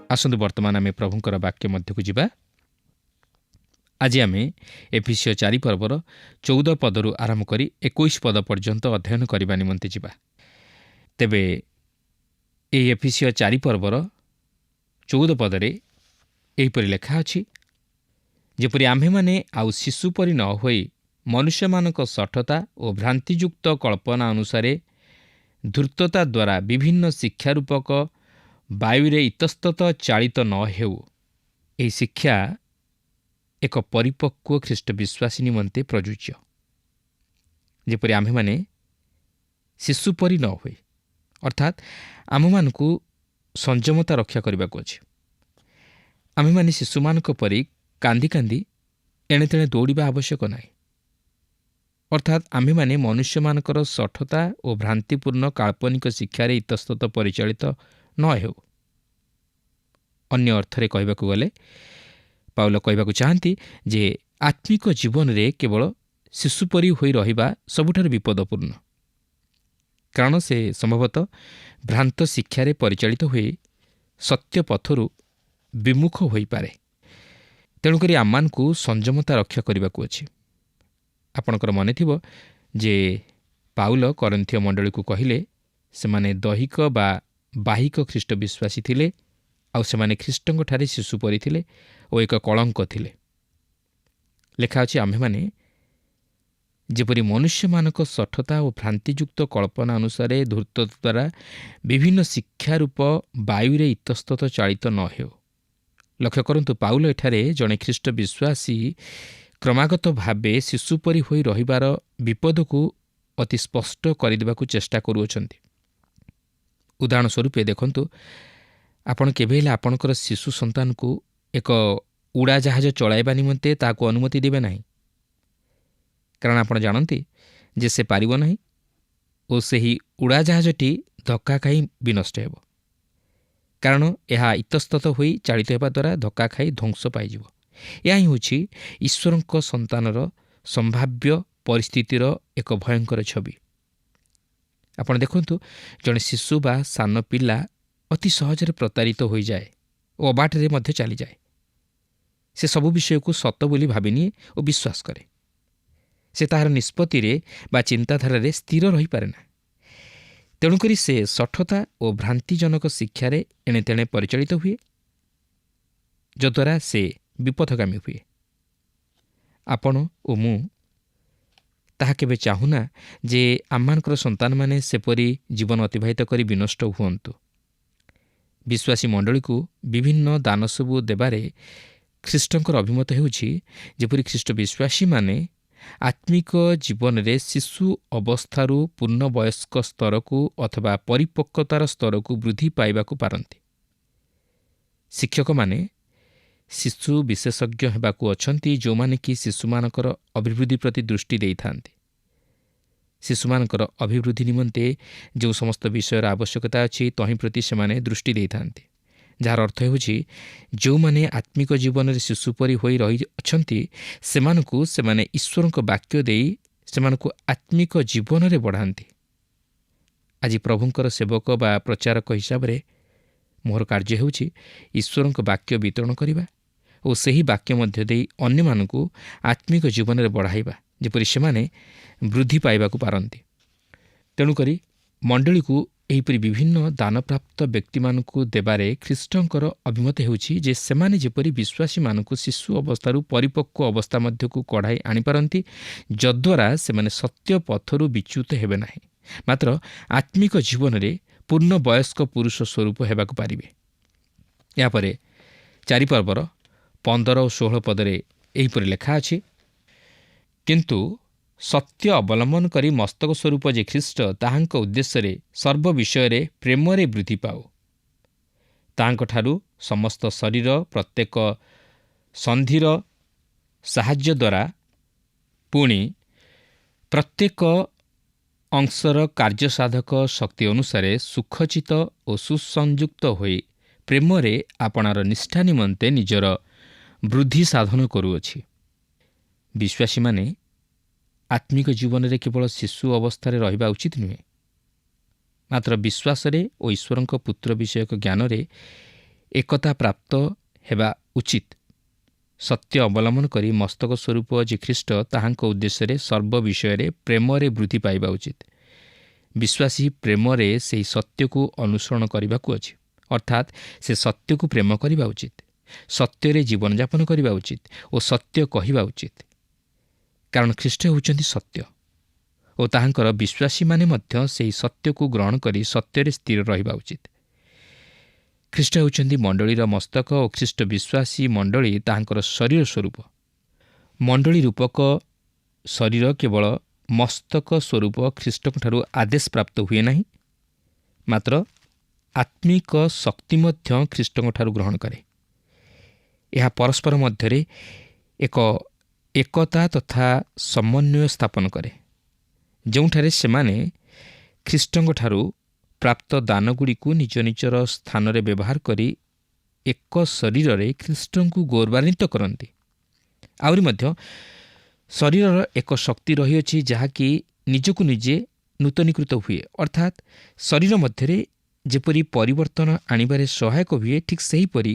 ଆସନ୍ତୁ ବର୍ତ୍ତମାନ ଆମେ ପ୍ରଭୁଙ୍କର ବାକ୍ୟ ମଧ୍ୟକୁ ଯିବା। ଆଜି ଆମେ ଏଫେସୀୟ 4 ପର୍ବର 14 ପଦରୁ ଆରମ୍ଭ କରି 21 ପଦ ପର୍ଯ୍ୟନ୍ତ ଅଧ୍ୟୟନ କରିବା ନିମନ୍ତେ ଯିବା। ତେବେ ଏହି ଏଫେସୀୟ 4 ପର୍ବର 14 ପଦରେ ଏହିପରି ଲେଖା ଅଛି, ଯେପରି ଆମ୍ଭେମାନେ ଆଉ ଶିଶୁ ପରି ନ ହୋଇ ମନୁଷ୍ୟମାନଙ୍କ ଶଠତା ଓ ଭ୍ରାନ୍ତିଯୁକ୍ତ କଳ୍ପନା ଅନୁସାରେ ଧୂର୍ତ୍ତତା ଦ୍ୱାରା ବିଭିନ୍ନ ଶିକ୍ଷାରୂପକ ବାୟୁରେ ଇତସ୍ତତ ଚାଳିତ ନ ହେଉ। ଏହି ଶିକ୍ଷା ଏକ ପରିପକ୍ୱ ଖ୍ରୀଷ୍ଟ ବିଶ୍ୱାସୀ ନିମନ୍ତେ ପ୍ରଯୁଜ୍ୟ। ଯେପରି ଆମ୍ଭେମାନେ ଶିଶୁ ପରି ନ ହୋଇ, ଅର୍ଥାତ୍ ଆମମାନଙ୍କୁ ସଂଯମତା ରକ୍ଷା କରିବାକୁ ଅଛି। ଆମ୍ଭେମାନେ ଶିଶୁମାନଙ୍କ ପରି କାନ୍ଦି କାନ୍ଦି ଏଣେତେଣେ ଦୌଡ଼ିବା ଆବଶ୍ୟକ ନାହିଁ। ଅର୍ଥାତ୍ ଆମ୍ଭେମାନେ ମନୁଷ୍ୟମାନଙ୍କର ଶଠତା ଓ ଭ୍ରାନ୍ତିପୂର୍ଣ୍ଣ କାଳ୍ପନିକ ଶିକ୍ଷାରେ ଇତସ୍ତତ ପରିଚାଳିତ ନ ହେଉ। ଅନ୍ୟ ଅର୍ଥରେ କହିବାକୁ ଗଲେ ପାଉଲ କହିବାକୁ ଚାହାନ୍ତି ଯେ ଆତ୍ମିକ ଜୀବନରେ କେବଳ ଶିଶୁ ପରି ହୋଇ ରହିବା ସବୁଠାରୁ ବିପଦପୂର୍ଣ୍ଣ, କାରଣ ସେ ସମ୍ଭବତଃ ଭ୍ରାନ୍ତ ଶିକ୍ଷାରେ ପରିଚାଳିତ ହୋଇ ସତ୍ୟ ପଥରୁ ବିମୁଖ ହୋଇପାରେ। ତେଣୁକରି ଆମମାନଙ୍କୁ ସଂଯମତା ରକ୍ଷା କରିବାକୁ ଅଛି। ଆପଣଙ୍କର ମନେଥିବ ଯେ ପାଉଲ କରନ୍ଥୀୟ ମଣ୍ଡଳୀକୁ କହିଲେ ସେମାନେ ଦୈହିକ ବା ବାହିକ ଖ୍ରୀଷ୍ଟ ବିଶ୍ୱାସୀ ଥିଲେ, ଆଉ ସେମାନେ ଖ୍ରୀଷ୍ଟଙ୍କଠାରେ ଶିଶୁ ପରି ଥିଲେ ଓ ଏକ କଳଙ୍କ ଥିଲେ। ଲେଖା ଅଛି, ଆମ୍ଭେମାନେ ଯେପରି ମନୁଷ୍ୟମାନଙ୍କ ଶଠତା ଓ ଭ୍ରାନ୍ତିଯୁକ୍ତ କଳ୍ପନା ଅନୁସାରେ ଧୂର୍ତ୍ତତା ଦ୍ୱାରା ବିଭିନ୍ନ ଶିକ୍ଷାରୂପ ବାୟୁରେ ଇତସ୍ତତ ଚାଳିତ ନ ହେଉ। ଲକ୍ଷ୍ୟ କରନ୍ତୁ, ପାଉଲ ଏଠାରେ ଜଣେ ଖ୍ରୀଷ୍ଟ ବିଶ୍ୱାସୀ କ୍ରମାଗତ ଭାବେ ଶିଶୁ ପରି ହୋଇ ରହିବାର ବିପଦକୁ ଅତି ସ୍ପଷ୍ଟ କରିଦେବାକୁ ଚେଷ୍ଟା କରୁଅଛନ୍ତି। ଉଦାହରଣ ସ୍ୱରୂପ ଦେଖନ୍ତୁ, ଆପଣ କେବେ ହେଲେ ଆପଣଙ୍କର ଶିଶୁ ସନ୍ତାନକୁ ଏକ ଉଡ଼ାଜାହାଜ ଚଳାଇବା ନିମନ୍ତେ ତାହାକୁ ଅନୁମତି ଦେବେ ନାହିଁ, କାରଣ ଆପଣ ଜାଣନ୍ତି ଯେ ସେ ପାରିବ ନାହିଁ ଓ ସେହି ଉଡ଼ାଜାହାଜଟି ଧକ୍କା ଖାଇ ବିନଷ୍ଟ ହେବ, କାରଣ ଏହା ଇତସ୍ତତ ହୋଇ ଚାଳିତ ହେବା ଦ୍ୱାରା ଧକ୍କା ଖାଇ ଧ୍ୱଂସ ପାଇଯିବ। ଏହା ହିଁ ହେଉଛି ଈଶ୍ୱରଙ୍କ ସନ୍ତାନର ସମ୍ଭାବ୍ୟ ପରିସ୍ଥିତିର ଏକ ଭୟଙ୍କର ଛବି। ଆପଣ ଦେଖନ୍ତୁ, ଜଣେ ଶିଶୁ ବା ସାନ ପିଲା ଅତି ସହଜରେ ପ୍ରତାରିତ ହୋଇଯାଏ ଓ ଅବାଟରେ ମଧ୍ୟ ଚାଲିଯାଏ। ସେ ସବୁ ବିଷୟକୁ ସତ ବୋଲି ଭାବିନିଏ ଓ ବିଶ୍ୱାସ କରେ। ସେ ତାହାର ନିଷ୍ପତ୍ତିରେ ବା ଚିନ୍ତାଧାରାରେ ସ୍ଥିର ରହିପାରେ ନା। ତେଣୁକରି ସେ ଶଠତା ଓ ଭ୍ରାନ୍ତିଜନକ ଶିକ୍ଷାରେ ଏଣେତେଣେ ପରିଚାଳିତ ହୁଏ, ଯଦ୍ୱାରା ସେ ବିପଥଗାମୀ ହୁଏ। ଆପଣ ଓ ମୁଁ ତାହା କେବେ ଚାହୁଁନା ଯେ ଆମମାନଙ୍କର ସନ୍ତାନମାନେ ସେପରି ଜୀବନ ଅତିବାହିତ କରି ବିନଷ୍ଟ ହୁଅନ୍ତୁ। ବିଶ୍ୱାସୀ ମଣ୍ଡଳୀକୁ ବିଭିନ୍ନ ଦାନ ସବୁ ଦେବାରେ ଖ୍ରୀଷ୍ଟଙ୍କର ଅଭିମତ ହେଉଛି ଯେପରି ଖ୍ରୀଷ୍ଟ ବିଶ୍ୱାସୀମାନେ ଆତ୍ମିକ ଜୀବନରେ ଶିଶୁ ଅବସ୍ଥାରୁ ପୂର୍ଣ୍ଣବୟସ୍କ ସ୍ତରକୁ ଅଥବା ପରିପକ୍ୱତାର ସ୍ତରକୁ ବୃଦ୍ଧି ପାଇବାକୁ ପାରନ୍ତି। ଶିକ୍ଷକମାନେ ଶିଶୁ ବିଶେଷଜ୍ଞ ହେବାକୁ ଅଛନ୍ତି, ଯେଉଁମାନେ କି ଶିଶୁମାନଙ୍କର ଅଭିବୃଦ୍ଧି ପ୍ରତି ଦୃଷ୍ଟି ଦେଇଥାନ୍ତି। ଶିଶୁମାନଙ୍କର ଅଭିବୃଦ୍ଧି ନିମନ୍ତେ ଯେଉଁ ସମସ୍ତ ବିଷୟର ଆବଶ୍ୟକତା ଅଛି ତହିଁ ପ୍ରତି ସେମାନେ ଦୃଷ୍ଟି ଦେଇଥାନ୍ତି, ଯାହାର ଅର୍ଥ ହେଉଛି ଯେଉଁମାନେ ଆତ୍ମିକ ଜୀବନରେ ଶିଶୁ ପରି ହୋଇ ରହିଅଛନ୍ତି ସେମାନଙ୍କୁ ସେମାନେ ଈଶ୍ୱରଙ୍କ ବାକ୍ୟ ଦେଇ ସେମାନଙ୍କୁ ଆତ୍ମିକ ଜୀବନରେ ବଢ଼ାନ୍ତି। ଆଜି ପ୍ରଭୁଙ୍କର ସେବକ ବା ପ୍ରଚାରକ ହିସାବରେ ମୋର କାର୍ଯ୍ୟ ହେଉଛି ଈଶ୍ୱରଙ୍କ ବାକ୍ୟ ବିତରଣ କରିବା ଓ ସେହି ବାକ୍ୟ ମଧ୍ୟ ଦେଇ ଅନ୍ୟମାନଙ୍କୁ ଆତ୍ମିକ ଜୀବନରେ ବଢ଼ାଇବା, ଯେପରି ସେମାନେ ବୃଦ୍ଧି ପାଇବାକୁ ପାରନ୍ତି। ତେଣୁକରି ମଣ୍ଡଳୀକୁ ଏହିପରି ବିଭିନ୍ନ ଦାନପ୍ରାପ୍ତ ବ୍ୟକ୍ତିମାନଙ୍କୁ ଦେବାରେ ଖ୍ରୀଷ୍ଟଙ୍କର ଅଭିମତ ହେଉଛି ଯେ ସେମାନେ ଯେପରି ବିଶ୍ୱାସୀମାନଙ୍କୁ ଶିଶୁ ଅବସ୍ଥାରୁ ପରିପକ୍ୱ ଅବସ୍ଥା ମଧ୍ୟକୁ କଢ଼ାଇ ଆଣିପାରନ୍ତି, ଯଦ୍ୱାରା ସେମାନେ ସତ୍ୟ ପଥରୁ ବିଚ୍ୟୁତ ହେବେ ନାହିଁ, ମାତ୍ର ଆତ୍ମିକ ଜୀବନରେ ପୂର୍ଣ୍ଣ ବୟସ୍କ ପୁରୁଷ ସ୍ୱରୂପ ହେବାକୁ ପାରିବେ। ଏହାପରେ 4 ପର୍ବର 15 ଓ 16 ପଦରେ ଏହିପରି ଲେଖା ଅଛି, କିନ୍ତୁ ସତ୍ୟ ଅବଲମ୍ବନ କରି ମସ୍ତକ ସ୍ୱରୂପ ଯେ ଖ୍ରୀଷ୍ଟ ତାହାଙ୍କ ଉଦ୍ଦେଶ୍ୟରେ ସର୍ବ ବିଷୟରେ ପ୍ରେମରେ ବୃଦ୍ଧି ପାଉ। ତାହାଙ୍କଠାରୁ ସମସ୍ତ ଶରୀର ପ୍ରତ୍ୟେକ ସନ୍ଧିର ସାହାଯ୍ୟ ଦ୍ୱାରା ପୁଣି ପ୍ରତ୍ୟେକ ଅଂଶର କାର୍ଯ୍ୟସାଧକ ଶକ୍ତି ଅନୁସାରେ ସୁଖଚିତ ଓ ସୁସଂଯୁକ୍ତ ହୋଇ ପ୍ରେମରେ ଆପଣାର ନିଷ୍ଠା ନିମନ୍ତେ ନିଜର ବୃଦ୍ଧି ସାଧନ କରୁଅଛି। ବିଶ୍ୱାସୀମାନେ ଆତ୍ମିକ ଜୀବନରେ କେବଳ ଶିଶୁ ଅବସ୍ଥାରେ ରହିବା ଉଚିତ ନୁହେଁ, ମାତ୍ର ବିଶ୍ୱାସରେ ଓ ଈଶ୍ୱରଙ୍କ ପୁତ୍ର ବିଷୟକ ଜ୍ଞାନରେ ଏକତା ପ୍ରାପ୍ତ ହେବା ଉଚିତ। ସତ୍ୟ ଅବଲମ୍ବନ କରି ମସ୍ତକ ସ୍ୱରୂପ ଯେ ଖ୍ରୀଷ୍ଟ ତାହାଙ୍କ ଉଦ୍ଦେଶ୍ୟରେ ସର୍ବ ବିଷୟରେ ପ୍ରେମରେ ବୃଦ୍ଧି ପାଇବା ଉଚିତ। ବିଶ୍ୱାସୀ ପ୍ରେମରେ ସେହି ସତ୍ୟକୁ ଅନୁସରଣ କରିବାକୁ ଅଛି, ଅର୍ଥାତ୍ ସେ ସତ୍ୟକୁ ପ୍ରେମ କରିବା ଉଚିତ, ସତ୍ୟରେ ଜୀବନଯାପନ କରିବା ଉଚିତ ଓ ସତ୍ୟ କହିବା ଉଚିତ। କାରଣ ଖ୍ରୀଷ୍ଟ ହେଉଛନ୍ତି ସତ୍ୟ ଓ ତାହାଙ୍କର ବିଶ୍ୱାସୀମାନେ ମଧ୍ୟ ସେହି ସତ୍ୟକୁ ଗ୍ରହଣ କରି ସତ୍ୟରେ ସ୍ଥିର ରହିବା ଉଚିତ। ଖ୍ରୀଷ୍ଟ ହେଉଛନ୍ତି ମଣ୍ଡଳୀର ମସ୍ତକ ଓ ଖ୍ରୀଷ୍ଟ ବିଶ୍ୱାସୀ ମଣ୍ଡଳୀ ତାହାଙ୍କର ଶରୀର ସ୍ୱରୂପ। ମଣ୍ଡଳୀ ରୂପକ ଶରୀର କେବଳ ମସ୍ତକ ସ୍ୱରୂପ ଖ୍ରୀଷ୍ଟଙ୍କଠାରୁ ଆଦେଶ ପ୍ରାପ୍ତ ହୁଏ ନାହିଁ, ମାତ୍ର ଆତ୍ମିକ ଶକ୍ତି ମଧ୍ୟ ଖ୍ରୀଷ୍ଟଙ୍କଠାରୁ ଗ୍ରହଣ କରେ। ଏହା ପରସ୍ପର ମଧ୍ୟରେ ଏକ ଏକତା ତଥା ସମନ୍ୱୟ ସ୍ଥାପନ କରେ, ଯେଉଁଠାରେ ସେମାନେ ଖ୍ରୀଷ୍ଟଙ୍କଠାରୁ ପ୍ରାପ୍ତ ଦାନଗୁଡ଼ିକୁ ନିଜ ନିଜର ସ୍ଥାନରେ ବ୍ୟବହାର କରି ଏକ ଶରୀରରେ ଖ୍ରୀଷ୍ଟଙ୍କୁ ଗୌରବାନ୍ୱିତ କରନ୍ତି। ଆହୁରି ମଧ୍ୟ ଶରୀରର ଏକ ଶକ୍ତି ରହିଅଛି ଯାହାକି ନିଜକୁ ନିଜେ ନୂତନୀକୃତ ହୁଏ, ଅର୍ଥାତ୍ ଶରୀର ମଧ୍ୟରେ ଯେପରି ପରିବର୍ତ୍ତନ ଆଣିବାରେ ସହାୟକ ହୁଏ, ଠିକ୍ ସେହିପରି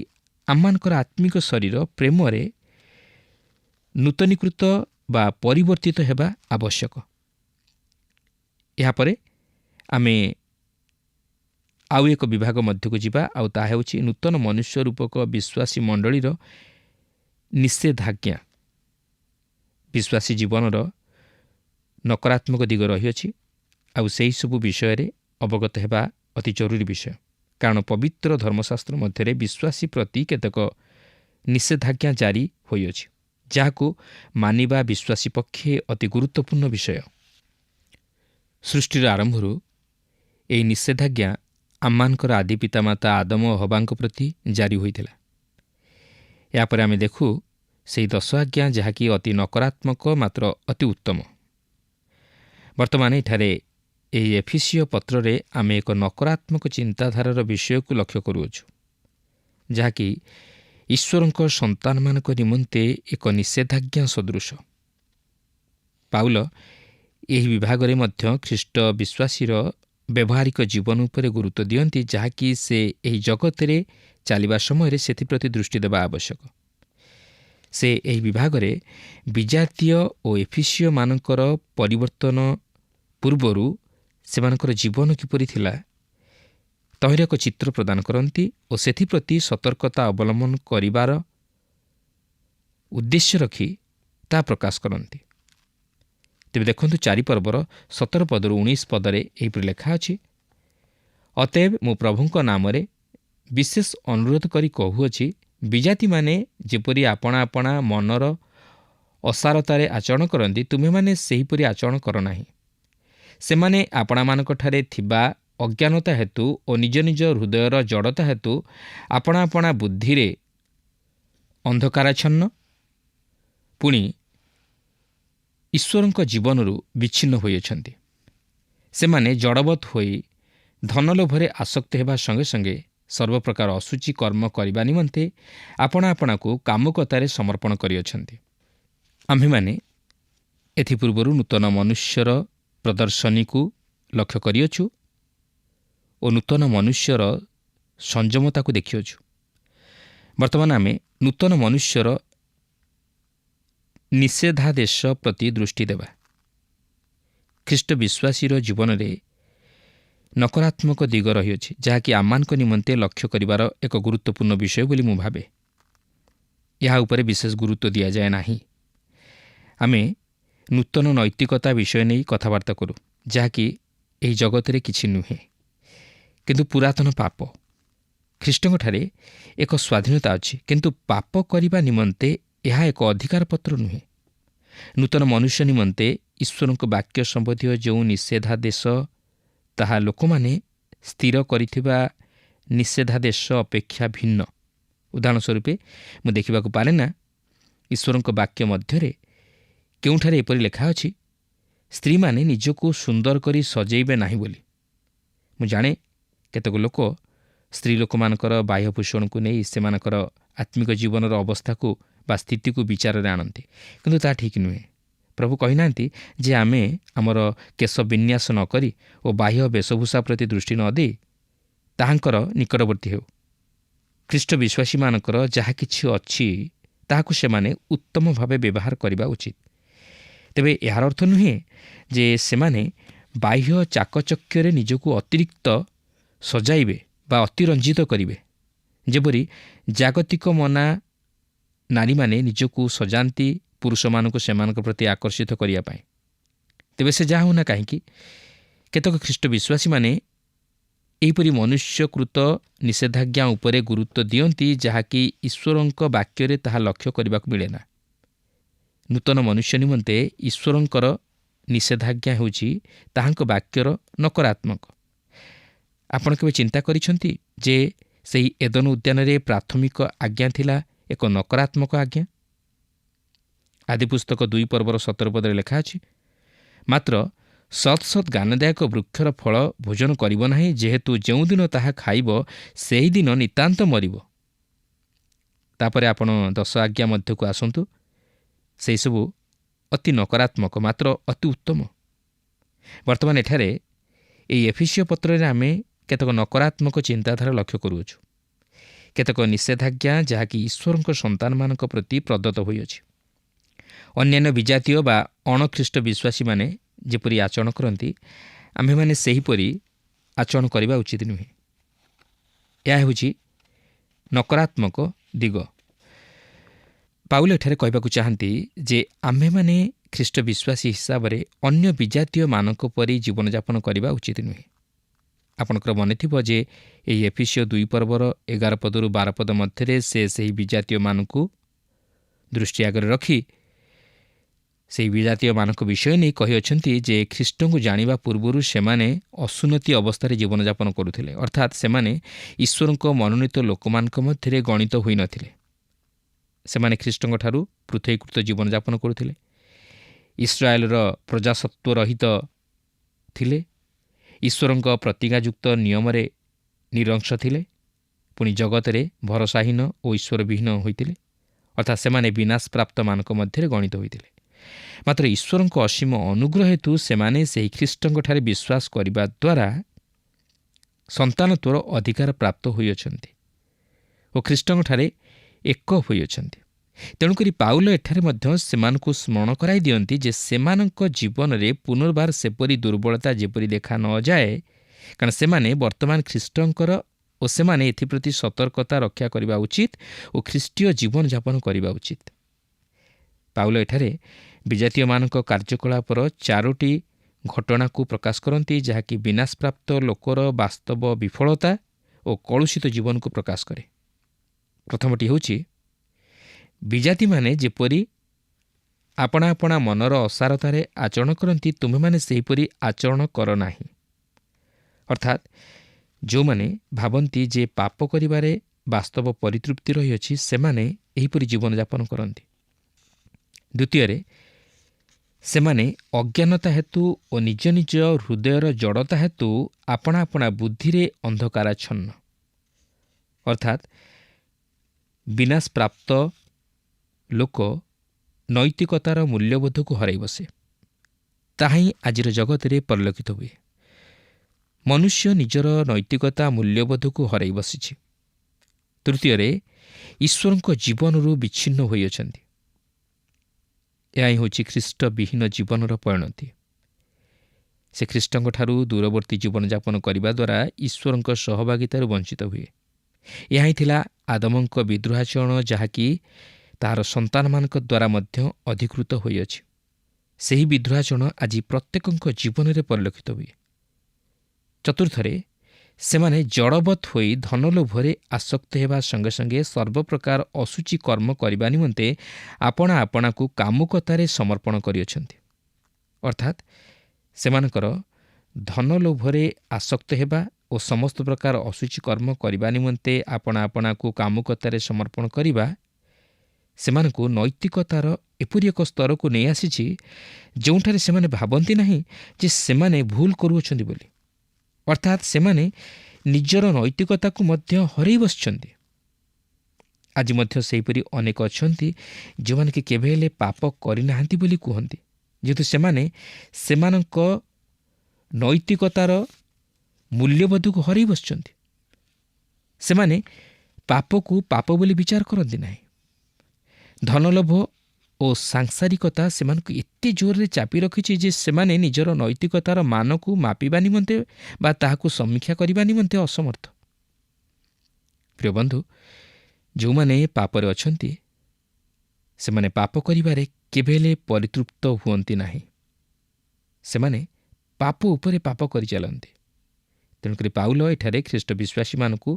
ଆମମାନଙ୍କର ଆତ୍ମିକ ଶରୀର ପ୍ରେମରେ ନୂତନୀକୃତ ବା ପରିବର୍ତ୍ତିତ ହେବା ଆବଶ୍ୟକ। ଏହାପରେ ଆମେ ଆଉ ଏକ ବିଭାଗ ମଧ୍ୟକୁ ଯିବା, ଆଉ ତାହା ହେଉଛି ନୂତନ ମନୁଷ୍ୟ ରୂପକ ବିଶ୍ୱାସୀ ମଣ୍ଡଳୀର ନିଷେଧାଜ୍ଞା। ବିଶ୍ୱାସୀ ଜୀବନର ନକାରାତ୍ମକ ଦିଗ ରହିଅଛି, ଆଉ ସେହିସବୁ ବିଷୟରେ ଅବଗତ ହେବା ଅତି ଜରୁରୀ ବିଷୟ। କାରଣ ପବିତ୍ର ଧର୍ମଶାସ୍ତ୍ର ମଧ୍ୟରେ ବିଶ୍ୱାସୀ ପ୍ରତି କେତେକ ନିଷେଧାଜ୍ଞା ଜାରି ହୋଇଅଛି, ଯାହାକୁ ମାନିବା ବିଶ୍ୱାସୀ ପକ୍ଷେ ଅତି ଗୁରୁତ୍ୱପୂର୍ଣ୍ଣ ବିଷୟ। ସୃଷ୍ଟିର ଆରମ୍ଭରୁ ଏହି ନିଷେଧାଜ୍ଞା ଆମମାନଙ୍କର ଆଦି ପିତାମାତା ଆଦମ ଓ ହବାଙ୍କ ପ୍ରତି ଜାରି ହୋଇଥିଲା। ଏହାପରେ ଆମେ ଦେଖୁ ସେହି 10 ଆଜ୍ଞା, ଯାହାକି ଅତି ନକାରାତ୍ମକ ମାତ୍ର ଅତି ଉତ୍ତମ। ବର୍ତ୍ତମାନ ଏଠାରେ ଏହି ଏଫିସିୟ ପତ୍ରରେ ଆମେ ଏକ ନକାରାତ୍ମକ ଚିନ୍ତାଧାରାର ବିଷୟକୁ ଲକ୍ଷ୍ୟ କରୁଅଛୁ, ଯାହାକି ଈଶ୍ୱରଙ୍କ ସନ୍ତାନମାନଙ୍କ ନିମନ୍ତେ ଏକ ନିଷେଧାଜ୍ଞା ସଦୃଶ। ପାଉଲ ଏହି ବିଭାଗରେ ମଧ୍ୟ ଖ୍ରୀଷ୍ଟ ବିଶ୍ୱାସୀର ବ୍ୟବହାରିକ ଜୀବନ ଉପରେ ଗୁରୁତ୍ୱ ଦିଅନ୍ତି, ଯାହାକି ସେ ଏହି ଜଗତରେ ଚାଲିବା ସମୟରେ ସେଥିପ୍ରତି ଦୃଷ୍ଟି ଦେବା ଆବଶ୍ୟକ। ସେ ଏହି ବିଭାଗରେ ବିଜାତୀୟ ଓ ଏଫିସିୟମାନଙ୍କର ପରିବର୍ତ୍ତନ ପୂର୍ବରୁ ସେମାନଙ୍କର ଜୀବନ କିପରି ଥିଲା ତହିଁର ଏକ ଚିତ୍ର ପ୍ରଦାନ କରନ୍ତି ଓ ସେଥିପ୍ରତି ସତର୍କତା ଅବଲମ୍ବନ କରିବାର ଉଦ୍ଦେଶ୍ୟ ରଖି ତାହା ପ୍ରକାଶ କରନ୍ତି। ତେବେ ଦେଖନ୍ତୁ 4 ପର୍ବର 17 ପଦରୁ 19 ପଦରେ ଏହିପରି ଲେଖା ଅଛି, ଅତଏବ ମୁଁ ପ୍ରଭୁଙ୍କ ନାମରେ ବିଶେଷ ଅନୁରୋଧ କରି କହୁଅଛି, ବିଜାତିମାନେ ଯେପରି ଆପଣା ଆପଣା ମନର ଅସାରତାରେ ଆଚରଣ କରନ୍ତି, ତୁମେମାନେ ସେହିପରି ଆଚରଣ କର ନାହିଁ। ସେମାନେ ଆପଣାମାନଙ୍କଠାରେ ଥିବା ଅଜ୍ଞାନତା ହେତୁ ଓ ନିଜ ନିଜ ହୃଦୟର ଜଡ଼ତା ହେତୁ ଆପଣା ଆପଣା ବୁଦ୍ଧିରେ ଅନ୍ଧକାରାଚ୍ଛନ୍ନ, ପୁଣି ଈଶ୍ୱରଙ୍କ ଜୀବନରୁ ବିଚ୍ଛିନ୍ନ ହୋଇଅଛନ୍ତି। ସେମାନେ ଜଡ଼ବତ୍ ହୋଇ ଧନଲୋଭରେ ଆସକ୍ତ ହେବା ସଙ୍ଗେ ସଙ୍ଗେ ସର୍ବପ୍ରକାର ଅଶୁଚି କର୍ମ କରିବା ନିମନ୍ତେ ଆପଣା ଆପଣାକୁ କାମୁକତାରେ ସମର୍ପଣ କରିଅଛନ୍ତି। ଆମ୍ଭେମାନେ ଏଥିପୂର୍ବରୁ ନୂତନ ମନୁଷ୍ୟର ପ୍ରଦର୍ଶନୀକୁ ଲକ୍ଷ୍ୟ କରିଅଛୁ ଓ ନୂତନ ମନୁଷ୍ୟର ସଂଯମତାକୁ ଦେଖିଅଛୁ। ବର୍ତ୍ତମାନ ଆମେ ନୂତନ ମନୁଷ୍ୟର ନିଷେଧାଦେଶ ପ୍ରତି ଦୃଷ୍ଟି ଦେବା। ଖ୍ରୀଷ୍ଟ ବିଶ୍ୱାସୀର ଜୀବନରେ ନକାରାତ୍ମକ ଦିଗ ରହିଅଛି, ଯାହାକି ଆମମାନଙ୍କ ନିମନ୍ତେ ଲକ୍ଷ୍ୟ କରିବାର ଏକ ଗୁରୁତ୍ୱପୂର୍ଣ୍ଣ ବିଷୟ ବୋଲି ମୁଁ ଭାବେ। ଏହା ଉପରେ ବିଶେଷ ଗୁରୁତ୍ୱ ଦିଆଯାଏ ନାହିଁ। ଆମେ ନୂତନ ନୈତିକତା ବିଷୟ ନେଇ କଥାବାର୍ତ୍ତା କରୁ, ଯାହାକି ଏହି ଜଗତରେ କିଛି ନୁହେଁ, କିନ୍ତୁ ପୁରାତନ ପାପ। ଖ୍ରୀଷ୍ଟଙ୍କଠାରେ ଏକ ସ୍ୱାଧୀନତା ଅଛି, କିନ୍ତୁ ପାପ କରିବା ନିମନ୍ତେ ଏହା ଏକ ଅଧିକାର ପତ୍ର ନୁହେଁ। ନୂତନ ମନୁଷ୍ୟ ନିମନ୍ତେ ଈଶ୍ୱରଙ୍କ ବାକ୍ୟ ସମ୍ବନ୍ଧୀୟ ଯେଉଁ ନିଷେଧାଦେଶ, ତାହା ଲୋକମାନେ ସ୍ଥିର କରିଥିବା ନିଷେଧାଦେଶ ଅପେକ୍ଷା ଭିନ୍ନ। ଉଦାହରଣ ସ୍ୱରୂପେ ମୁଁ ଦେଖିବାକୁ ପାରେ ନା ଈଶ୍ୱରଙ୍କ ବାକ୍ୟ ମଧ୍ୟରେ କେଉଁଠାରେ ଏପରି ଲେଖା ଅଛି, ସ୍ତ୍ରୀମାନେ ନିଜକୁ ସୁନ୍ଦର କରି ସଜେଇବେ ନାହିଁ ବୋଲି। ମୁଁ ଜାଣେ କେତେକ ଲୋକ ସ୍ତ୍ରୀ ଲୋକମାନଙ୍କର ବାହ୍ୟଭୂଷଣକୁ ନେଇ ସେମାନଙ୍କର ଆତ୍ମିକ ଜୀବନର ଅବସ୍ଥାକୁ ବା ସ୍ଥିତିକୁ ବିଚାରରେ ଆଣନ୍ତି, କିନ୍ତୁ ତାହା ଠିକ୍ ନୁହେଁ। ପ୍ରଭୁ କହିନାହାନ୍ତି ଯେ ଆମେ ଆମର କେଶ ବିନ୍ୟାସ ନ କରି ଓ ବାହ୍ୟ ବେଶଭୂଷା ପ୍ରତି ଦୃଷ୍ଟି ନ ଦେଇ ତାହାଙ୍କର ନିକଟବର୍ତ୍ତୀ ହେଉ। ଖ୍ରୀଷ୍ଟ ବିଶ୍ୱାସୀମାନଙ୍କର ଯାହା କିଛି ଅଛି ତାହାକୁ ସେମାନେ ଉତ୍ତମ ଭାବେ ବ୍ୟବହାର କରିବା ଉଚିତ। ତେବେ ଏହାର ଅର୍ଥ ନୁହେଁ ଯେ ସେମାନେ ବାହ୍ୟ ଚାକଚକ୍ୟରେ ନିଜକୁ ଅତିରିକ୍ତ ସଜାଇବେ ବା ଅତିରଞ୍ଜିତ କରିବେ, ଯେପରି ଜାଗତିକ ମନା ନାରୀମାନେ ନିଜକୁ ସଜାନ୍ତି ପୁରୁଷମାନଙ୍କୁ ସେମାନଙ୍କ ପ୍ରତି ଆକର୍ଷିତ କରିବା ପାଇଁ। ତେବେ ସେ ଯାହା ହେଉନା କାହିଁକି, କେତେକ ଖ୍ରୀଷ୍ଟ ବିଶ୍ୱାସୀମାନେ ଏହିପରି ମନୁଷ୍ୟକୃତ ନିଷେଧାଜ୍ଞା ଉପରେ ଗୁରୁତ୍ୱ ଦିଅନ୍ତି, ଯାହାକି ଈଶ୍ୱରଙ୍କ ବାକ୍ୟରେ ତାହା ଲକ୍ଷ୍ୟ କରିବାକୁ ମିଳେ ନା। ନୂତନ ମନୁଷ୍ୟ ନିମନ୍ତେ ଈଶ୍ୱରଙ୍କର ନିଷେଧାଜ୍ଞା ହେଉଛି ତାହାଙ୍କ ବାକ୍ୟର ନକାରାତ୍ମକ। ଆପଣ କେବେ ଚିନ୍ତା କରିଛନ୍ତି ଯେ ସେହି ଏଦନ ଉଦ୍ୟାନରେ ପ୍ରାଥମିକ ଆଜ୍ଞା ଥିଲା ଏକ ନକାରାତ୍ମକ ଆଜ୍ଞା? ଆଦିପୁସ୍ତକ 2 ପର୍ବର 17 ପଦରେ ଲେଖା ଅଛି, ମାତ୍ର ସତ୍ ସତ୍ ଜ୍ଞାନଦାୟକ ବୃକ୍ଷର ଫଳ ଭୋଜନ କରିବ ନାହିଁ, ଯେହେତୁ ଯେଉଁଦିନ ତାହା ଖାଇବ ସେହିଦିନ ନିତାନ୍ତ ମରିବ। ତାପରେ ଆପଣ 10 ଆଜ୍ଞା ମଧ୍ୟକୁ ଆସନ୍ତୁ। ସେହିସବୁ ଅତି ନକାରାତ୍ମକ ମାତ୍ର ଅତି ଉତ୍ତମ। ବର୍ତ୍ତମାନ ଏଠାରେ ଏହି ଏଫେସୀୟ ପତ୍ରରେ ଆମେ କେତେକ ନକାରାତ୍ମକ ଚିନ୍ତାଧାରା ଲକ୍ଷ୍ୟ କରୁଅଛୁ। କେତେକ ନିଷେଧାଜ୍ଞା ଯାହାକି ଈଶ୍ୱରଙ୍କ ସନ୍ତାନମାନଙ୍କ ପ୍ରତି ପ୍ରଦତ୍ତ ହୋଇଅଛି। ଅନ୍ୟାନ୍ୟ ବିଜାତୀୟ ବା ଅଣଖ୍ରୀଷ୍ଟ ବିଶ୍ୱାସୀମାନେ ଯେପରି ଆଚରଣ କରନ୍ତି, ଆମ୍ଭେମାନେ ସେହିପରି ଆଚରଣ କରିବା ଉଚିତ ନୁହେଁ। ଏହା ହେଉଛି ନକାରାତ୍ମକ ଦିଗ। ପାଉଲ ଏଠାରେ କହିବାକୁ ଚାହାନ୍ତି ଯେ ଆମ୍ଭେମାନେ ଖ୍ରୀଷ୍ଟ ବିଶ୍ୱାସୀ ହିସାବରେ ଅନ୍ୟ ବିଜାତୀୟମାନଙ୍କ ପରି ଜୀବନଯାପନ କରିବା ଉଚିତ ନୁହେଁ। ଆପଣଙ୍କର ମନେଥିବ ଯେ ଏହି ଏଫେସୀୟ 2 ପର୍ବର 11 ପଦରୁ 12 ପଦ ମଧ୍ୟରେ ସେ ସେହି ବିଜାତୀୟମାନଙ୍କୁ ଦୃଷ୍ଟି ଆଗରେ ରଖି ସେହି ବିଜାତୀୟମାନଙ୍କ ବିଷୟ ନେଇ କହିଅଛନ୍ତି ଯେ ଖ୍ରୀଷ୍ଟଙ୍କୁ ଜାଣିବା ପୂର୍ବରୁ ସେମାନେ ଅସୁନ୍ନତି ଅବସ୍ଥାରେ ଜୀବନଯାପନ କରୁଥିଲେ, ଅର୍ଥାତ୍ ସେମାନେ ଈଶ୍ୱରଙ୍କ ମନୋନୀତ ଲୋକମାନଙ୍କ ମଧ୍ୟରେ ଗଣିତ ହୋଇନଥିଲେ। ସେମାନେ ଖ୍ରୀଷ୍ଟଙ୍କଠାରୁ ପୃଥକୀକୃତ ଜୀବନଯାପନ କରୁଥିଲେ, ଇସ୍ରାଏଲର ପ୍ରଜାସତ୍ୱ ରହିତ ଥିଲେ, ଈଶ୍ୱରଙ୍କ ପ୍ରତିଜ୍ଞାଯୁକ୍ତ ନିୟମରେ ନିରଂଶ ଥିଲେ, ପୁଣି ଜଗତରେ ଭରସାହୀନ ଓ ଈଶ୍ୱରବିହୀନ ହୋଇଥିଲେ, ଅର୍ଥାତ୍ ସେମାନେ ବିନାଶପ୍ରାପ୍ତମାନଙ୍କ ମଧ୍ୟରେ ଗଣିତ ହୋଇଥିଲେ। ମାତ୍ର ଈଶ୍ୱରଙ୍କ ଅସୀମ ଅନୁଗ୍ରହ ହେତୁ ସେମାନେ ସେହି ଖ୍ରୀଷ୍ଟଙ୍କଠାରେ ବିଶ୍ୱାସ କରିବା ଦ୍ୱାରା ସନ୍ତାନତ୍ୱର ଅଧିକାର ପ୍ରାପ୍ତ ହୋଇଅଛନ୍ତି ଓ ଖ୍ରୀଷ୍ଟଙ୍କଠାରେ ଏକ ହୋଇଅଛନ୍ତି। ତେଣୁକରି ପାଉଲ ଏଠାରେ ମଧ୍ୟ ସେମାନଙ୍କୁ ସ୍ମରଣ କରାଇ ଦିଅନ୍ତି ଯେ ସେମାନଙ୍କ ଜୀବନରେ ପୁନର୍ବାର ସେପରି ଦୁର୍ବଳତା ଯେପରି ଦେଖା ନଯାଏ, କାରଣ ସେମାନେ ବର୍ତ୍ତମାନ ଖ୍ରୀଷ୍ଟଙ୍କର ଓ ସେମାନେ ଏଥିପ୍ରତି ସତର୍କତା ରକ୍ଷା କରିବା ଉଚିତ ଓ ଖ୍ରୀଷ୍ଟୀୟ ଜୀବନଯାପନ କରିବା ଉଚିତ। ପାଉଲ ଏଠାରେ ବିଜାତୀୟମାନଙ୍କ କାର୍ଯ୍ୟକଳାପର 4ଟି ଘଟଣାକୁ ପ୍ରକାଶ କରନ୍ତି, ଯାହାକି ବିନାଶପ୍ରାପ୍ତ ଲୋକର ବାସ୍ତବ ବିଫଳତା ଓ କଳୁଷିତ ଜୀବନକୁ ପ୍ରକାଶ କରେ। ପ୍ରଥମଟି ହେଉଛି ବିଜାତିମାନେ ଯେପରି ଆପଣା ଆପଣା ମନର ଅସାରତାରେ ଆଚରଣ କରନ୍ତି, ତୁମେମାନେ ସେହିପରି ଆଚରଣ କର ନାହିଁ। ଅର୍ଥାତ୍ ଯେଉଁମାନେ ଭାବନ୍ତି ଯେ ପାପ କରିବାରେ ବାସ୍ତବ ପରିତୃପ୍ତି ରହିଅଛି, ସେମାନେ ଏହିପରି ଜୀବନଯାପନ କରନ୍ତି। ଦ୍ୱିତୀୟରେ, ସେମାନେ ଅଜ୍ଞାନତା ହେତୁ ଓ ନିଜ ନିଜ ହୃଦୟର ଜଡ଼ତା ହେତୁ ଆପଣା ଆପଣା ବୁଦ୍ଧିରେ ଅନ୍ଧକାରାଚ୍ଛନ୍ନ, ଅର୍ଥାତ୍ ବିନାଶପ୍ରାପ୍ତ ଲୋକ ନୈତିକତାର ମୂଲ୍ୟବୋଧକୁ ହରାଇ ବସେ। ତାହା ହିଁ ଆଜିର ଜଗତରେ ପରିଲକ୍ଷିତ ହୁଏ। ମନୁଷ୍ୟ ନିଜର ନୈତିକତା ମୂଲ୍ୟବୋଧକୁ ହରାଇ ବସିଛି। ତୃତୀୟରେ, ଈଶ୍ୱରଙ୍କ ଜୀବନରୁ ବିଚ୍ଛିନ୍ନ ହୋଇଅଛନ୍ତି। ଏହା ହିଁ ହେଉଛି ଖ୍ରୀଷ୍ଟବିହୀନ ଜୀବନର ପରିଣତି। ସେ ଖ୍ରୀଷ୍ଟଙ୍କଠାରୁ ଦୂରବର୍ତ୍ତୀ ଜୀବନଯାପନ କରିବା ଦ୍ୱାରା ଈଶ୍ୱରଙ୍କ ସହଭାଗିତାରୁ ବଞ୍ଚିତ ହୁଏ। ଏହା ହିଁ ଥିଲା ଆଦମଙ୍କ ବିଦ୍ରୋହାଚରଣ, ଯାହାକି ତାହାର ସନ୍ତାନମାନଙ୍କ ଦ୍ୱାରା ମଧ୍ୟ ଅଧିକୃତ ହୋଇଅଛି। ସେହି ବିଦ୍ରୋହାଚରଣ ଆଜି ପ୍ରତ୍ୟେକଙ୍କ ଜୀବନରେ ପରିଲକ୍ଷିତ ହୁଏ। ଚତୁର୍ଥରେ, ସେମାନେ ଜଡ଼ବତ୍ ହୋଇ ଧନଲୋଭରେ ଆସକ୍ତ ହେବା ସଙ୍ଗେ ସଙ୍ଗେ ସର୍ବପ୍ରକାର ଅଶୁଚି କର୍ମ କରିବା ନିମନ୍ତେ ଆପଣା ଆପଣାକୁ କାମୁକତାରେ ସମର୍ପଣ କରିଅଛନ୍ତି। ଅର୍ଥାତ୍ ସେମାନଙ୍କର ଧନଲୋଭରେ ଆସକ୍ତ ହେବା ଓ ସମସ୍ତ ପ୍ରକାର ଅଶୁଚି କର୍ମ କରିବା ନିମନ୍ତେ ଆପଣା ଆପଣାକୁ କାମୁକତାରେ ସମର୍ପଣ କରିବା ସେମାନଙ୍କୁ ନୈତିକତାର ଏପରି ଏକ ସ୍ତରକୁ ନେଇ ଆସିଛି, ଯେଉଁଠାରେ ସେମାନେ ଭାବନ୍ତି ନାହିଁ ଯେ ସେମାନେ ଭୁଲ କରୁଅଛନ୍ତି ବୋଲି। ଅର୍ଥାତ୍ ସେମାନେ ନିଜର ନୈତିକତାକୁ ମଧ୍ୟ ହରାଇ ବସିଛନ୍ତି। ଆଜି ମଧ୍ୟ ସେହିପରି ଅନେକ ଅଛନ୍ତି, ଯେଉଁମାନେ କି କେବେ ହେଲେ ପାପ କରିନାହାନ୍ତି ବୋଲି କୁହନ୍ତି, ଯେହେତୁ ସେମାନେ ସେମାନଙ୍କ ନୈତିକତାର ମୂଲ୍ୟବୋଧକୁ ହରାଇ ବସିଛନ୍ତି। ସେମାନେ ପାପକୁ ପାପ ବୋଲି ବିଚାର କରନ୍ତି ନାହିଁ। ଧନଲୋଭ ଓ ସାଂସାରିକତା ସେମାନଙ୍କୁ ଏତେ ଜୋରରେ ଚାପି ରଖିଛି ଯେ ସେମାନେ ନିଜର ନୈତିକତାର ମାନକୁ ମାପିବା ନିମନ୍ତେ ବା ତାହାକୁ ସମୀକ୍ଷା କରିବା ନିମନ୍ତେ ଅସମର୍ଥ। ପ୍ରିୟ ବନ୍ଧୁ, ଯେଉଁମାନେ ପାପରେ ଅଛନ୍ତି ସେମାନେ ପାପ କରିବାରେ କେବେ ହେଲେ ପରିତୃପ୍ତ ହୁଅନ୍ତି ନାହିଁ। ସେମାନେ ପାପ ଉପରେ ପାପ କରିଚାଲନ୍ତି। ତେଣୁକରି ପାଉଲ ଏଠାରେ ଖ୍ରୀଷ୍ଟ ବିଶ୍ୱାସୀମାନଙ୍କୁ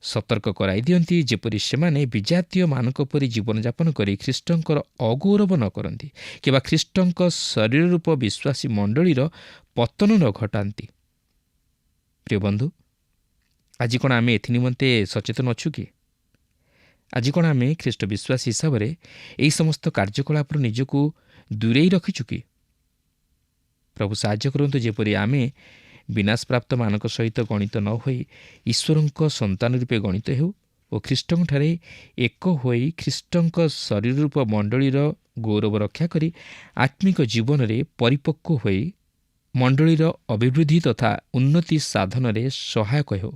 ସତର୍କ କରାଇ ଦିଅନ୍ତି ଯେପରି ସେମାନେ ବିଜାତୀୟମାନଙ୍କ ପରି ଜୀବନଯାପନ କରି ଖ୍ରୀଷ୍ଟଙ୍କର ଅଗୌରବ ନ କରନ୍ତି କିମ୍ବା ଖ୍ରୀଷ୍ଟଙ୍କ ଶରୀର ରୂପ ବିଶ୍ୱାସୀ ମଣ୍ଡଳୀର ପତନ ନ ଘଟାନ୍ତି। ପ୍ରିୟ ବନ୍ଧୁ, ଆଜି କ'ଣ ଆମେ ଏଥି ନିମନ୍ତେ ସଚେତନ ଅଛୁ କି? ଆଜି କ'ଣ ଆମେ ଖ୍ରୀଷ୍ଟ ବିଶ୍ୱାସୀ ହିସାବରେ ଏହି ସମସ୍ତ କାର୍ଯ୍ୟକଳାପରୁ ନିଜକୁ ଦୂରେଇ ରଖିଛୁ କି? ପ୍ରଭୁ ସାହାଯ୍ୟ କରନ୍ତୁ ଯେପରି ଆମେ ବିନାଶପ୍ରାପ୍ତମାନଙ୍କ ସହିତ ଗଣିତ ନ ହୋଇ ଈଶ୍ୱରଙ୍କ ସନ୍ତାନ ରୂପେ ଗଣିତ ହେଉ ଓ ଖ୍ରୀଷ୍ଟଙ୍କଠାରେ ଏକ ହୋଇ ଖ୍ରୀଷ୍ଟଙ୍କ ଶରୀର ରୂପ ମଣ୍ଡଳୀର ଗୌରବ ରକ୍ଷା କରି ଆତ୍ମିକ ଜୀବନରେ ପରିପକ୍ୱ ହୋଇ ମଣ୍ଡଳୀର ଅଭିବୃଦ୍ଧି ତଥା ଉନ୍ନତି ସାଧନରେ ସହାୟକ ହେଉ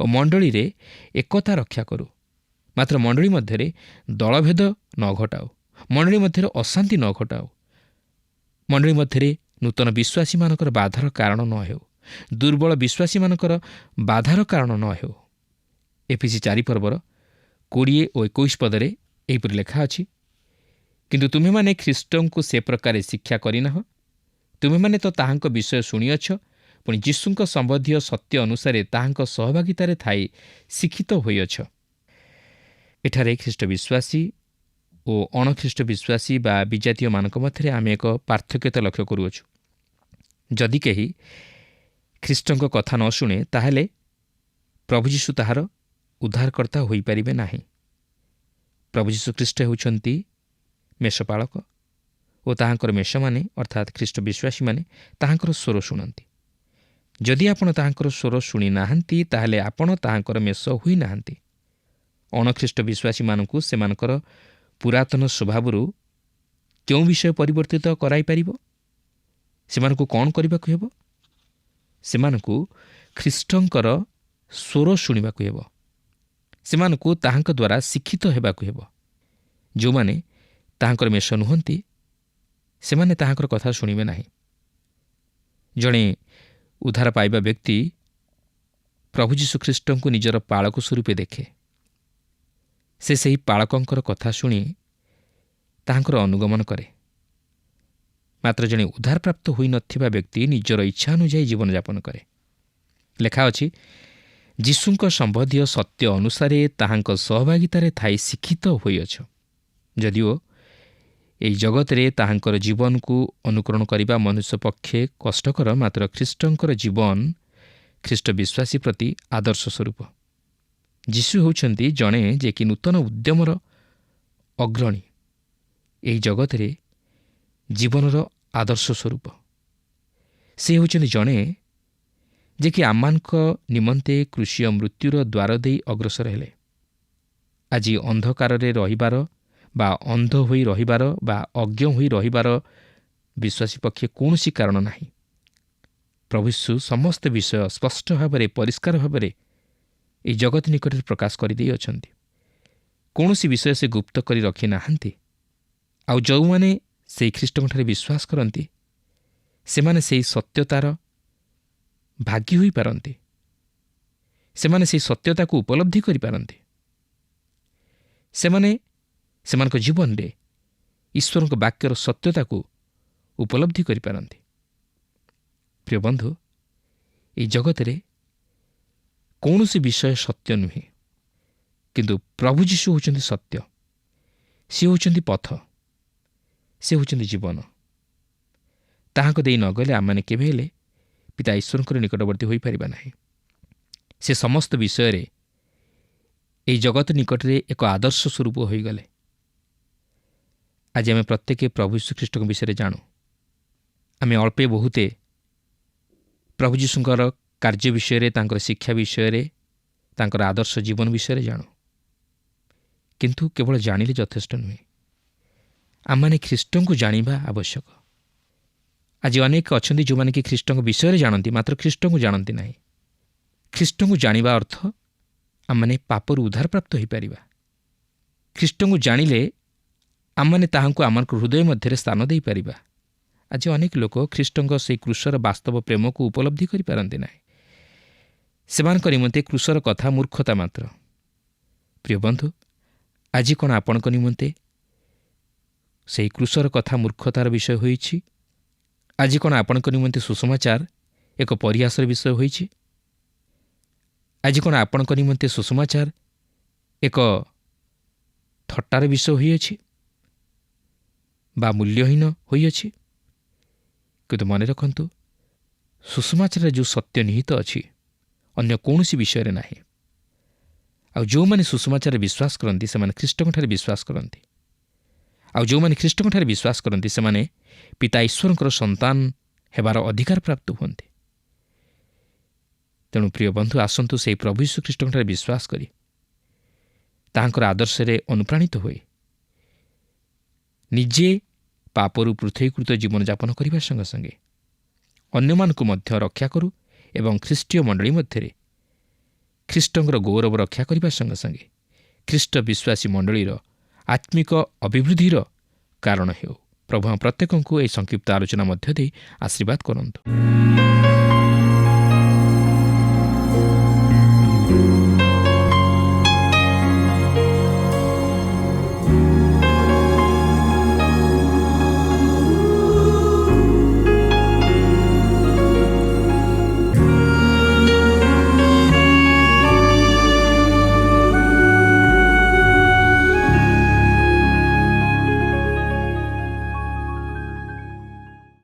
ଓ ମଣ୍ଡଳୀରେ ଏକତା ରକ୍ଷା କରୁ। ମାତ୍ର ମଣ୍ଡଳୀ ମଧ୍ୟରେ ଦଳଭେଦ ନ ଘଟାଉ, ମଣ୍ଡଳୀ ମଧ୍ୟରେ ଅଶାନ୍ତି ନ ଘଟାଉ, ମଣ୍ଡଳୀ ମଧ୍ୟରେ ନୂତନ ବିଶ୍ୱାସୀମାନଙ୍କର ବାଧାର କାରଣ ନ ହେଉ, ଦୁର୍ବଳ ବିଶ୍ୱାସୀମାନଙ୍କର ବାଧାର କାରଣ ନ ହେଉ। ଏଫେସୀ 4 ପର୍ବର 20 ଓ 21 ପଦରେ ଏହିପରି ଲେଖା ଅଛି, କିନ୍ତୁ ତୁମେମାନେ ଖ୍ରୀଷ୍ଟଙ୍କୁ ସେ ପ୍ରକାରେ ଶିକ୍ଷା କରିନାହ। ତୁମେମାନେ ତ ତାହାଙ୍କ ବିଷୟ ଶୁଣିଅଛ, ପୁଣି ଯୀଶୁଙ୍କ ସମ୍ବନ୍ଧୀୟ ସତ୍ୟ ଅନୁସାରେ ତାହାଙ୍କ ସହଭାଗିତାରେ ଥାଇ ଶିକ୍ଷିତ ହୋଇଅଛ। ଏଠାରେ ଖ୍ରୀଷ୍ଟ ବିଶ୍ୱାସୀ ଓ ଅଣଖ୍ରୀଷ୍ଟ ବିଶ୍ୱାସୀ ବା ବିଜାତୀୟମାନଙ୍କ ମଧ୍ୟରେ ଆମେ ଏକ ପାର୍ଥକ୍ୟତା ଲକ୍ଷ୍ୟ କରୁଅଛୁ। ଯଦି କେହି ଖ୍ରୀଷ୍ଟଙ୍କ କଥା ନ ଶୁଣେ ତାହେଲେ ପ୍ରଭୁ ଯୀଶୁ ତାହାର ଉଦ୍ଧାରକର୍ତ୍ତା ହୋଇପାରିବେ ନାହିଁ। ପ୍ରଭୁ ଯୀଶୁ ଖ୍ରୀଷ୍ଟ ହେଉଛନ୍ତି ମେଷପାଳକ ଓ ତାହାଙ୍କର ମେଷମାନେ ଅର୍ଥାତ୍ ଖ୍ରୀଷ୍ଟ ବିଶ୍ୱାସୀମାନେ ତାହାଙ୍କର ସ୍ୱର ଶୁଣନ୍ତି। ଯଦି ଆପଣ ତାହାଙ୍କର ସ୍ୱର ଶୁଣି ନାହାନ୍ତି ତାହେଲେ ଆପଣ ତାହାଙ୍କର ମେଷ ହୋଇନାହାନ୍ତି। ଅଣଖ୍ରୀଷ୍ଟ ବିଶ୍ୱାସୀମାନଙ୍କୁ ସେମାନଙ୍କର ପୁରାତନ ସ୍ୱଭାବରୁ କେଉଁ ବିଷୟ ପରିବର୍ତ୍ତିତ କରାଇପାରିବ? ସେମାନଙ୍କୁ କ'ଣ କରିବାକୁ ହେବ? ସେମାନଙ୍କୁ ଖ୍ରୀଷ୍ଟଙ୍କର ସ୍ୱର ଶୁଣିବାକୁ ହେବ। ସେମାନଙ୍କୁ ତାହାଙ୍କ ଦ୍ୱାରା ଶିକ୍ଷିତ ହେବାକୁ ହେବ। ଯେଉଁମାନେ ତାହାଙ୍କର ମେଷ ନୁହନ୍ତି ସେମାନେ ତାହାଙ୍କର କଥା ଶୁଣିବେ ନାହିଁ। ଜଣେ ଉଦ୍ଧାର ପାଇବା ବ୍ୟକ୍ତି ପ୍ରଭୁ ଯୀଶୁଖ୍ରୀଷ୍ଟଙ୍କୁ ନିଜର ପାଳକ ସ୍ୱରୂପେ ଦେଖେ। ସେ ସେହି ପାଳକଙ୍କର କଥା ଶୁଣି ତାହାଙ୍କର ଅନୁଗମନ କରେ। ମାତ୍ର ଜଣେ ଉଦ୍ଧାରପ୍ରାପ୍ତ ହୋଇନଥିବା ବ୍ୟକ୍ତି ନିଜର ଇଚ୍ଛା ଅନୁଯାୟୀ ଜୀବନଯାପନ କରେ। ଲେଖା ଅଛି, ଯୀଶୁଙ୍କ ସମ୍ବନ୍ଧୀୟ ସତ୍ୟ ଅନୁସାରେ ତାହାଙ୍କ ସହଭାଗିତାରେ ଥାଇ ଶିକ୍ଷିତ ହୋଇଅଛ। ଯଦିଓ ଏହି ଜଗତରେ ତାହାଙ୍କର ଜୀବନକୁ ଅନୁକରଣ କରିବା ମନୁଷ୍ୟ ପକ୍ଷେ କଷ୍ଟକର, ମାତ୍ର ଖ୍ରୀଷ୍ଟଙ୍କର ଜୀବନ ଖ୍ରୀଷ୍ଟ ବିଶ୍ୱାସୀ ପ୍ରତି ଆଦର୍ଶ ସ୍ୱରୂପ। ଯୀଶୁ ହେଉଛନ୍ତି ଜଣେ ଯେ କି ନୂତନ ଉଦ୍ୟମର ଅଗ୍ରଣୀ, ଏହି ଜଗତରେ ଜୀବନର ଆଦର୍ଶ ସ୍ୱରୂପ। ସେ ହେଉଛନ୍ତି ଜଣେ ଯେ କି ଆମମାନଙ୍କ ନିମନ୍ତେ କୃଷୀୟ ମୃତ୍ୟୁର ଦ୍ୱାର ଦେଇ ଅଗ୍ରସର ହେଲେ। ଆଜି ଅନ୍ଧକାରରେ ରହିବାର ବା ଅନ୍ଧ ହୋଇ ରହିବାର ବା ଅଜ୍ଞ ହୋଇ ରହିବାର ବିଶ୍ୱାସୀ ପକ୍ଷେ କୌଣସି କାରଣ ନାହିଁ। ପ୍ରଭୁ ଯୀଶୁ ସମସ୍ତ ବିଷୟ ସ୍ପଷ୍ଟ ଭାବରେ ପରିଷ୍କାର ଭାବରେ ଏହି ଜଗତ ନିକଟରେ ପ୍ରକାଶ କରିଦେଇଅଛନ୍ତି। କୌଣସି ବିଷୟ ସେ ଗୁପ୍ତ କରି ରଖି ନାହାନ୍ତି। ଆଉ ଯେଉଁମାନେ ସେହି ଖ୍ରୀଷ୍ଟଙ୍କଠାରେ ବିଶ୍ୱାସ କରନ୍ତି ସେମାନେ ସେହି ସତ୍ୟତାର ଭାଗୀ ହୋଇପାରନ୍ତି। ସେମାନେ ସେହି ସତ୍ୟତାକୁ ଉପଲବ୍ଧି କରିପାରନ୍ତି। ସେମାନେ ସେମାନଙ୍କ ଜୀବନରେ ଈଶ୍ୱରଙ୍କ ବାକ୍ୟର ସତ୍ୟତାକୁ ଉପଲବ୍ଧି କରିପାରନ୍ତି। ପ୍ରିୟ ବନ୍ଧୁ, ଏହି ଜଗତରେ କୌଣସି ବିଷୟ ସତ୍ୟ ନୁହେଁ, କିନ୍ତୁ ପ୍ରଭୁ ଯୀଶୁ ହେଉଛନ୍ତି ସତ୍ୟ। ସେ ହେଉଛନ୍ତି ପଥ, ସେ ହେଉଛନ୍ତି ଜୀବନ। ତାହାଙ୍କ ଦେଇ ନଗଲେ ଆମମାନେ କେବେ ହେଲେ ପିତା ଈଶ୍ୱରଙ୍କର ନିକଟବର୍ତ୍ତୀ ହୋଇପାରିବା ନାହିଁ। ସେ ସମସ୍ତ ବିଷୟରେ ଏହି ଜଗତ ନିକଟରେ ଏକ ଆଦର୍ଶ ସ୍ୱରୂପ ହୋଇଗଲେ। ଆଜି ଆମେ ପ୍ରତ୍ୟେକ ପ୍ରଭୁ ଯୀଶୁଖ୍ରୀଷ୍ଟଙ୍କ ବିଷୟରେ ଜାଣୁ। ଆମେ ଅଳ୍ପେ ବହୁତେ ପ୍ରଭୁ ଯୀଶୁଙ୍କର କାର୍ଯ୍ୟ ବିଷୟରେ, ତାଙ୍କର ଶିକ୍ଷା ବିଷୟରେ, ତାଙ୍କର ଆଦର୍ଶ ଜୀବନ ବିଷୟରେ ଜାଣୁ। କିନ୍ତୁ କେବଳ ଜାଣିଲେ ଯଥେଷ୍ଟ ନୁହେଁ। ଆମମାନେ ଖ୍ରୀଷ୍ଟଙ୍କୁ ଜାଣିବା ଆବଶ୍ୟକ। ଆଜି ଅନେକ ଅଛନ୍ତି ଯେଉଁମାନେ କି ଖ୍ରୀଷ୍ଟଙ୍କ ବିଷୟରେ ଜାଣନ୍ତି, ମାତ୍ର ଖ୍ରୀଷ୍ଟଙ୍କୁ ଜାଣନ୍ତି ନାହିଁ। ଖ୍ରୀଷ୍ଟଙ୍କୁ ଜାଣିବା ଅର୍ଥ ଆମମାନେ ପାପରୁ ଉଦ୍ଧାରପ୍ରାପ୍ତ ହୋଇପାରିବା। ଖ୍ରୀଷ୍ଟଙ୍କୁ ଜାଣିଲେ ଆମମାନେ ତାହାଙ୍କୁ ଆମ ହୃଦୟ ମଧ୍ୟରେ ସ୍ଥାନ ଦେଇପାରିବା। ଆଜି ଅନେକ ଲୋକ ଖ୍ରୀଷ୍ଟଙ୍କ ସେହି କ୍ରୁଶର ବାସ୍ତବ ପ୍ରେମକୁ ଉପଲବ୍ଧି କରିପାରନ୍ତି ନାହିଁ। ସେମାନଙ୍କ ନିମନ୍ତେ କ୍ରୁଶର କଥା ମୂର୍ଖତା ମାତ୍ର। ପ୍ରିୟ ବନ୍ଧୁ, ଆଜି କ'ଣ ଆପଣଙ୍କ ନିମନ୍ତେ ସେହି କ୍ରୁଶର କଥା ମୂର୍ଖତାର ବିଷୟ ହୋଇଛି? ଆଜି କ'ଣ ଆପଣଙ୍କ ନିମନ୍ତେ ସୁସମାଚାର ଏକ ପରିହାସର ବିଷୟ ହୋଇଛି? ଆଜି କ'ଣ ଆପଣଙ୍କ ନିମନ୍ତେ ସୁସମାଚାର ଏକ ଥଟ୍ଟାର ବିଷୟ ହୋଇଅଛି ବା ମୂଲ୍ୟହୀନ ହୋଇଅଛି? କିନ୍ତୁ ମନେ ରଖନ୍ତୁ, ସୁସମାଚାରରେ ଯେଉଁ ସତ୍ୟ ନିହିତ ଅଛି ଅନ୍ୟ କୌଣସି ବିଷୟରେ ନାହିଁ। ଆଉ ଯେଉଁମାନେ ସୁସମାଚାରରେ ବିଶ୍ୱାସ କରନ୍ତି ସେମାନେ ଖ୍ରୀଷ୍ଟଙ୍କଠାରେ ବିଶ୍ୱାସ କରନ୍ତି। ଆଉ ଯେଉଁମାନେ ଖ୍ରୀଷ୍ଟଙ୍କଠାରେ ବିଶ୍ୱାସ କରନ୍ତି ସେମାନେ ପିତା ଈଶ୍ୱରଙ୍କର ସନ୍ତାନ ହେବାର ଅଧିକାର ପ୍ରାପ୍ତ ହୁଅନ୍ତି। ତେଣୁ ପ୍ରିୟ ବନ୍ଧୁ, ଆସନ୍ତୁ ସେହି ପ୍ରଭୁ ଯୀଶୁ ଖ୍ରୀଷ୍ଟଙ୍କଠାରେ ବିଶ୍ୱାସ କରି ତାହାଙ୍କର ଆଦର୍ଶରେ ଅନୁପ୍ରାଣିତ ହୋଇ ନିଜେ ପାପରୁ ପୃଥକୀକୃତ ଜୀବନଯାପନ କରିବା ସଙ୍ଗେ ସଙ୍ଗେ ଅନ୍ୟମାନଙ୍କୁ ମଧ୍ୟ ରକ୍ଷା କରୁ ଏବଂ ଖ୍ରୀଷ୍ଟୀୟ ମଣ୍ଡଳୀ ମଧ୍ୟରେ ଖ୍ରୀଷ୍ଟଙ୍କର ଗୌରବ ରକ୍ଷା କରିବା ସଙ୍ଗେ ସଙ୍ଗେ ଖ୍ରୀଷ୍ଟ ବିଶ୍ୱାସୀ ମଣ୍ଡଳୀର ଆତ୍ମିକ ଅଭିବୃଦ୍ଧିର କାରଣ ହେଉ। ପ୍ରଭୁ ପ୍ରତ୍ୟେକଙ୍କୁ ଏହି ସଂକ୍ଷିପ୍ତ ଆଲୋଚନା ମଧ୍ୟ ଦେଇ ଆଶୀର୍ବାଦ କରନ୍ତୁ।